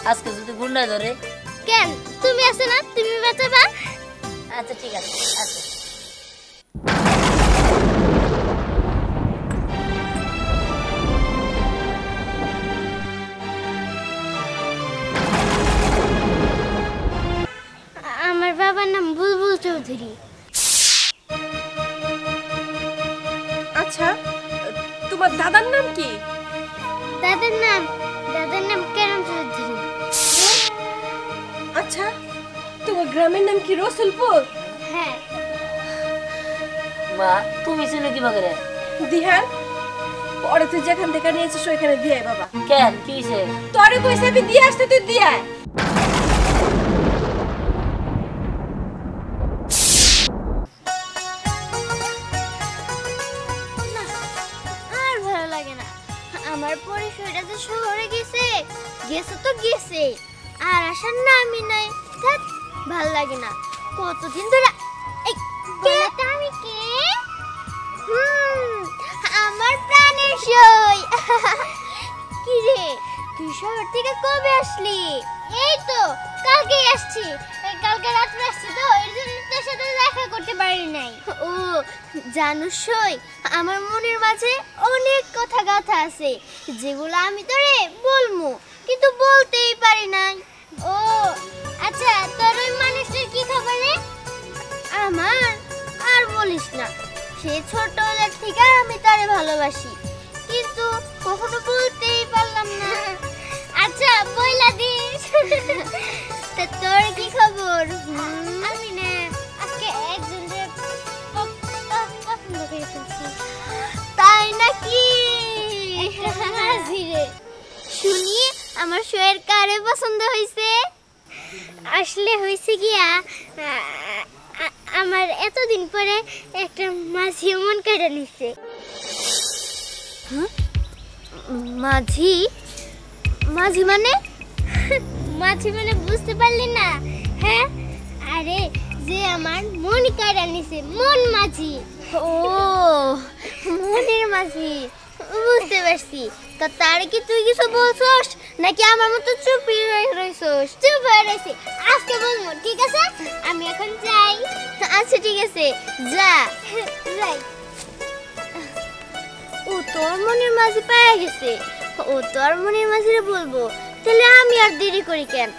আজকে যদি গুন্ডা ধরে? কেন, তুমি আছো না, তুমি বাঁচাবা। আচ্ছা ঠিক আছে, আচ্ছা। আমার বাবার নাম বুলবুল চৌধুরী। আচ্ছা, তোমার দাদার নাম কি? দাদার নাম কেরম চৌধুরী। আচ্ছা, তোমার গ্রামের নাম কি রসুলপুর? হ্যাঁ। মা তুমি চিনো কি বাগরে? দিহান, পরে তুই যেখান থেকে নিয়েছিস ওইখানে দিয়ে আয় বাবা। কেন, কি হইছে? তোরে কইছে আমি দিয়ে আসতে, তুই দিয়ে আয়। আর ভালো লাগে না, আমার পরিচয়টা যে শহরে গেছে তো গেছে, আর আসার নামই নাই। ধ্যাৎ, ভালো লাগে না। কতদিন ধরে এই কে আমি কে? আমার প্রাণের সই। কি রে, তুই শহর থেকে কবে আসলি? এই তো কালকে আসছি, কালকে রাত্রে আসছি, তো এর জন্য তোর সাথে দেখা করতে পারি নাই। ও জানুস সই, আমার মনের মাঝে অনেক কথা আছে যেগুলো আমি তোরে বলমু, কিন্তু বলতেই পারি নাই। ও আচ্ছা, তোর ওই মানুষটার কি খবর রে? আমার আর বলিস না, সে ছোটবেলার থেকে আমি তারে ভালোবাসি, কিন্তু কখনো বলতেই পারলাম না। আচ্ছা বইলা দিস। তা তোর কি খবর? আমি না আজকে একজনের পছন্দ করে ফেলছি। তাই নাকি? শুনি আমার শোয়ের কারে পছন্দ হয়েছে? আসলে হয়েছে গিয়া, আমার এতদিন পরে একটা মাঝি মন কেটে নিছে। মাঝি? মাঝি মানে? মাঝি মানে বুঝতে পারলি না? হ্যাঁ, আরে যে আমার মন কেটে নিছে, মন মাঝি। ও মনের মাঝি, বুঝতে পারছি। তো তার কি তুই কিছু বলছস নাকি আমার মতো চুপই রইছস? চুপ হয়ে রইছি, আজকে বলবো, ঠিক আছে? আমি এখন যাই। আচ্ছা ঠিক আছে, যা। যাই। ও তোর মনের মাঝি পেয়ে গেছে, ও তোর মনের মাঝিরে বলবো, তাহলে আমি আর দেরি করি কেন?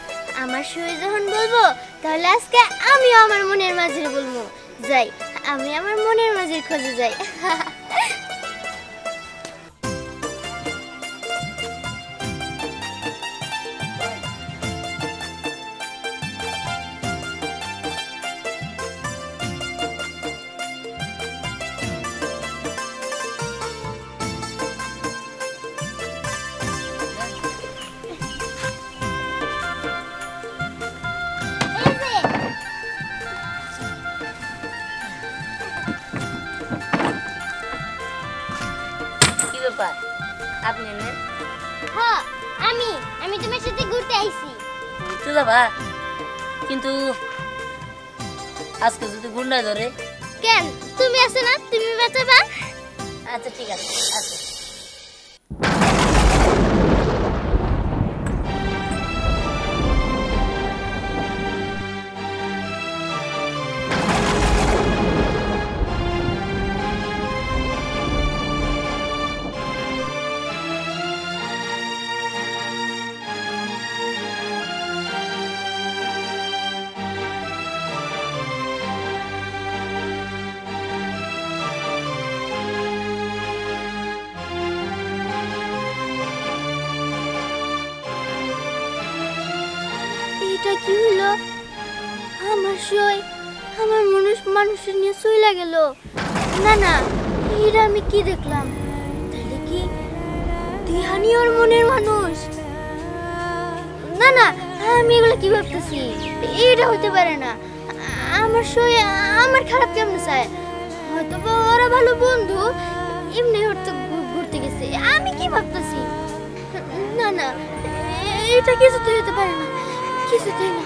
আমার শুয়ে যখন বলবো, তাহলে আজকে আমিও আমার মনের মাঝিরে বলবো। যাই, আমি আমার মনের মাঝির খোঁজে যাই। আপনি না? হ্যাঁ আমি তোমার সাথে ঘুরতে আইছি। ঘুরতে যাবা? কিন্তু আজকে যদি গুন্ডা ধরে? কেন, তুমি আছো না, তুমি বাঁচাবা। আচ্ছা ঠিক আছে, আচ্ছা। এটা কি হলো? আমার সই, আমার মানুষের নিয়ে চলে গেল। না না, এটা আমি কি দেখলাম? তাহলে কি দিহানি ওর মনের মানুষ? না না, আমি এগুলো কি ভাবতেছি? এটা হতে পারে না। আমার সই আমার খারাপ কেমন চায়? হয়তো ওরা ভালো বন্ধু, এমনি ঘুরতে গেছে। আমি কি ভাবতেছি? না না, এটা কিছুতেই হতে পারে না, কিছুতেই না।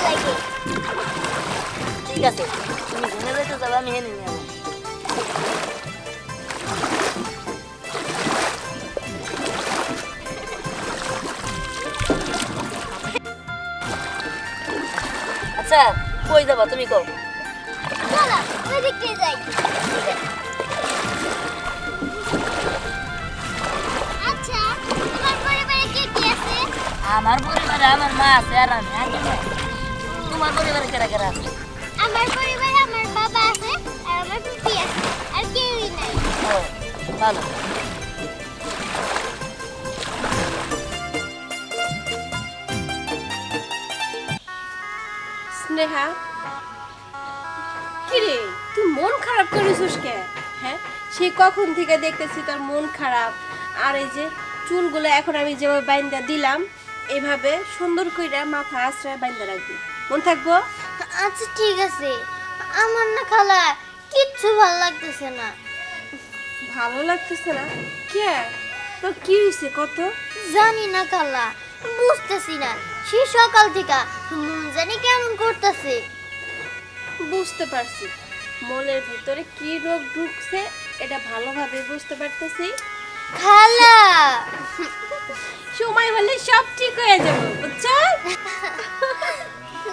লাগে। ঠিক আছে, তুমি জেনে যেতে যাবে, আমি হেনে নিয়ে যাবো। আচ্ছা, কই যাবা তুমি কও? চলো ওই দিক দিয়ে যাই। আচ্ছা, তোমার পরিবারে কে কে আছে? আমার পরিবারে আমার মা আছে আর আমি আগে না। তোমার পরিবারে কেরা কেরা আছে? আমার পরিবারে আমার বাবা আছে আর আমার ফুফি আছে, আর কেউই নাই। ও, ভালো। স্নেহা, কিরে তুই মন খারাপ করেছিস কে? হ্যাঁ, সেই কখন থেকে দেখতেছি তোর মন খারাপ। আর এই যে চুলগুলো এখন আমি যেভাবে বাইন্দা দিলাম, এভাবে সুন্দর কইরা মাথা আশ্রয় বাইন্দা রাখবি, মন থাকবো? আচ্ছা ঠিক আছে, আমার না খালা কিচ্ছু ভালো লাগতেছে না। ভালো লাগতেছে না? কে তোর কি হয়েছে কত? জানি না খালা, বুঝতেছি না, সে সকাল থেকে মন জানি কেমন করতেছে। বুঝতে পারছি মনের ভিতরে কি রোগ ঢুকছে, এটা ভালোভাবে বুঝতে পারতেছি। খালা সময় হলে সব ঠিক হয়ে যাবে, বুঝছো?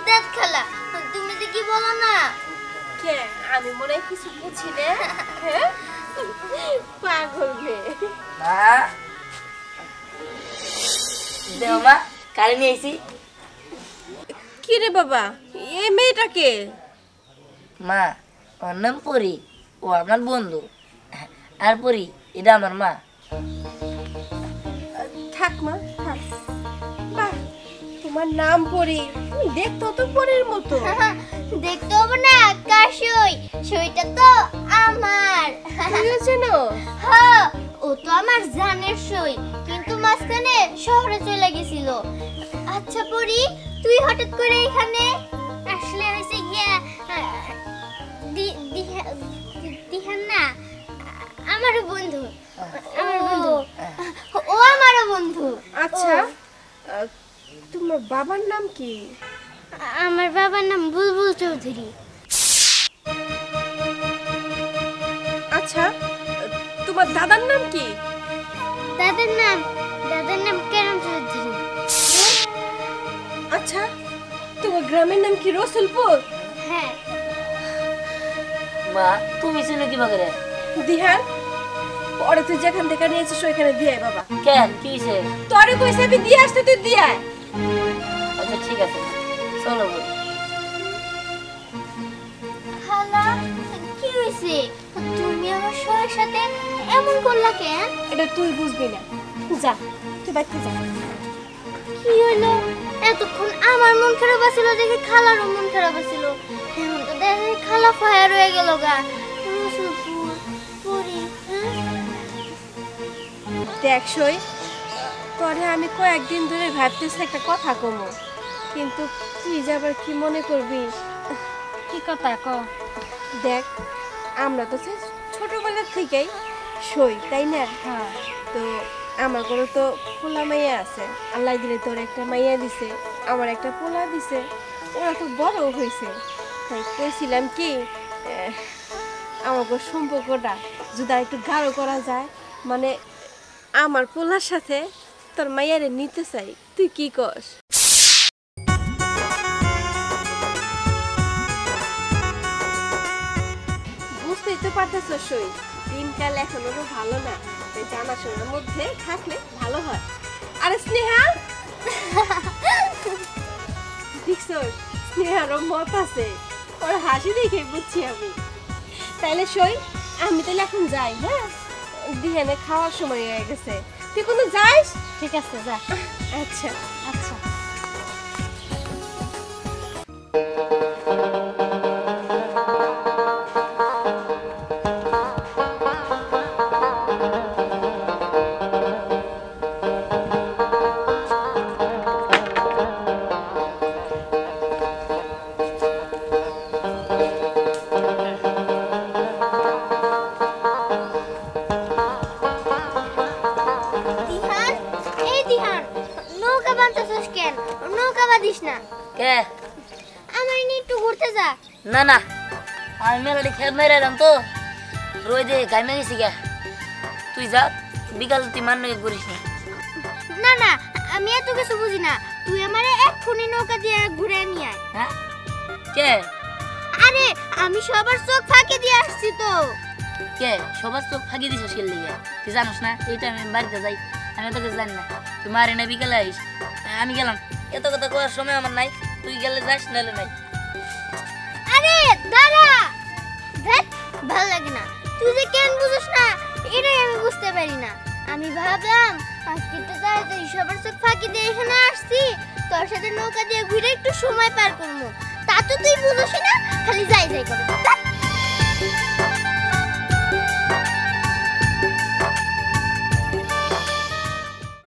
দেখ খালা, তুমি যে কি বলো না। কে আমি মনে হয় কিছু বুঝি না? হ্যাঁ, পাগল মেয়ে। মা, দেও মা, কারে নিয়ে আইছি। কি রে বাবা, এই মেয়েটাকে? মা, ওর নাম পরি, ও আমার বন্ধু। আর পরি, এটা আমার মা। থাক মা থাক। বাহ, তোমার নাম পরি, তুমি দেখতো তো পরির মতো। দেখতে হবে না, কার সই? সইটা তো আমার। তুইও চেনো? হ্যাঁ, ও তো আমার জানের সই, কিন্তু মাঝখানে শহরে চলে গেছিল। আচ্ছা পরি, তুই হঠাৎ করে এখানে আসলে হয়েছে গিয়া দিহান না, আমারও বন্ধু। আমার বন্ধু, ও আমারও বন্ধু। আচ্ছা, তোমার বাবার নাম কি? আমার বাবার নাম বুলবুল চৌধুরী। আচ্ছা, তোমার দাদার নাম কি? দাদার নাম কেরাম চৌধুরী। আচ্ছা, তোমার গ্রামের নাম কি রসুলপুর? হ্যাঁ। মা, তুমি ছিল কি বাগরে? দিহান, পরে তুই যেখান থেকে নিয়েছিস ওইখানে দিয়ে আয় বাবা। কেন, কি হয়েছে? তোরে কইছে আমি দিয়ে আসতে, তুই দিয়ে আয়। আচ্ছা ঠিক আছে, চলো বল। খালা, কি হয়েছে? তুমি আমার সবার সাথে এমন করলা কেন? এটা তুই বুঝবি না, যা তুই বাইরে যা। কি হলো? এতক্ষণ আমার মন খারাপ ছিল দেখে খালারও মন খারাপ ছিল, এখন তো দেখে খালা ফায়ার হয়ে গেল গা। রসুলপুর পরি, দেখ সই, তোরে আমি কয়েকদিন ধরে ভাবতেছি একটা কথা কমো, কিন্তু তুই যাবার কি মনে করবি? কি কথা ক? দেখ, আমরা তো সেই ছোটবেলার থেকেই সই, তাই না? হ্যাঁ। তো আমার ঘরে তো পোলা মাইয়া আছে, আল্লাহ দিলে তোর একটা মাইয়া দিছে, আমার একটা পোলা দিছে, ওরা তো বড় হয়েছে। তাই কইছিলাম কি, আমার ঘর সম্পর্কটা যদি একটু গাঢ় করা যায়, মানে আমার পোলার সাথে তোর মাইয়ারে নিতে চাই, তুই কি কস? বুঝতেই তো পারতেছ সই, দিনকাল এখন ওরও ভালো না, তাই জানাশোনার মধ্যে থাকলে ভালো হয়। আরে স্নেহা, দেখছো স্নেহারও মত আছে, ওর হাসি দেখে বুঝছি আমি। তাইলে সই, আমি তাহলে এখন যাই। হ্যাঁ, দিহানে খাওয়ার সময় হয়ে গেছে, তুই কোনো যাইস? ঠিক আছে, যা। আচ্ছা আচ্ছা। দিহান, এই দিহান, নৌকা বানতেছিস কেন? নৌকা বাঁধিস না। কে? ঘুরতে যা। না না আমি মেলাটি খেয়ে মেরে এলাম তো রোদে গাইমে গেছি গা তুই যা বিকাল তুই মান্য করিস না না না আমি এত কিছু বুঝি না, তুই আমারে এক্ষুনি নৌকা দিয়ে ঘুরে নিয়ে আয়। হ্যাঁ কে আরে আমি সবার চোখ ফাঁকি দিয়ে আসছি তো। কে সবার চোখ ফাঁকি দিছ শিল লিগে তুই জানোস না এইটা আমি বাড়িতে যাই আমি তোকে জানি না তুই মারি না বিকালে আইস আমি গেলাম এত কথা করার সময় আমার নাই তুই গেলে যাস নাহলে নাই আরে দাঁড়া, দেখ ভালো লাগে না, তুই যে কেন বুঝিস না এটাই আমি বুঝতে পারি না। আমি ভাবলাম আজকে তো তাড়াতাড়ি সবার চোখ ফাঁকি দিয়ে এখানে আসছি, তোর সাথে নৌকা দিয়ে ঘুরে একটু সময় পার করবো, তা তো তুই বুঝিস না, খালি যাই যাই করে।